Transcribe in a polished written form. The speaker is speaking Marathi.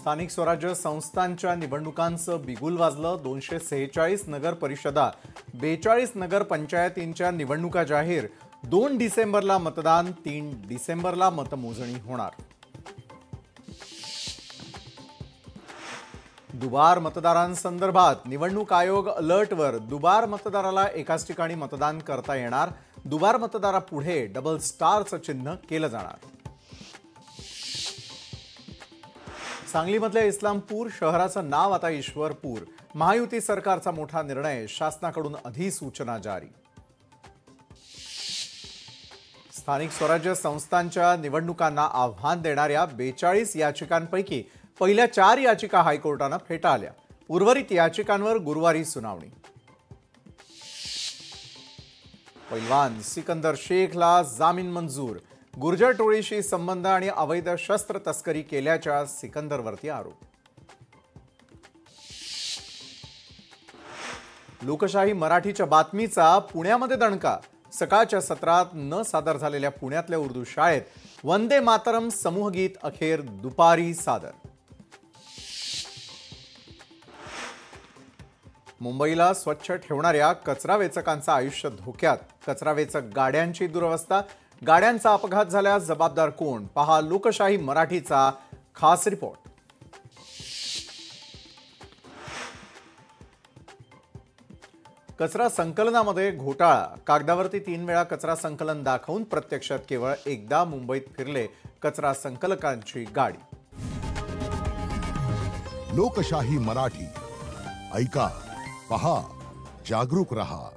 स्थानिक स्वराज्य संस्थांच्या निवडणुकांचं बिगुल वाजलं। 246 नगर परिषदा, 42 नगर पंचायतींच्या निवडणुका जाहीर। 2 डिसेंबरला मतदान, 3 डिसेंबरला मतमोजणी होणार। दुबार मतदारांसंदर्भात निवडणूक आयोग अलर्टवर। दुबार मतदाराला एकाच ठिकाणी मतदान करता येणार। दुबार मतदारापुढे डबल स्टारचं चिन्ह केलं जाणार। सांगलीमधल्या इस्लामपूर शहराचं नाव आता ईश्वरपूर। महायुती सरकारचा मोठा निर्णय, शासनाकडून अधिसूचना जारी। स्थानिक स्वराज्य संस्थांच्या निवडणुकांना आव्हान देणाऱ्या 42 याचिकांपैकी पहिल्या 4 याचिका हायकोर्टानं फेटाळल्या। उर्वरित याचिकांवर गुरुवारी सुनावणी। पैलवान सिकंदर शेखला जामीन मंजूर। गुर्जर टोळीशी संबंध आणि अवैध शस्त्र तस्करी केल्याच्या सिकंदरवरती आरोप। लोकशाही मराठीच्या बातमीचा पुण्यामध्ये दणका। सकाळच्या सत्रात न सादर झालेल्या पुण्यातल्या उर्दू शाळेत वंदे मातरम समूहगीत अखेर दुपारी सादर। मुंबईला स्वच्छ ठेवणाऱ्या कचरा वेचकांचं आयुष्य धोक्यात। कचरा वेचक गाड्यांची दुरवस्था, गाड्यांचा अपघात झाल्यास जबाबदार कोण? पहा लोकशाही मराठीचा खास रिपोर्ट। कचरा संकलनामध्ये घोटाळा। कागदावरती 3 वेळा कचरा संकलन दाखवून प्रत्यक्षात केवळ एकदा मुंबईत फिरले कचरा संकलकांची गाडी। लोकशाही मराठी ऐका, पहा, जागरूक रहा।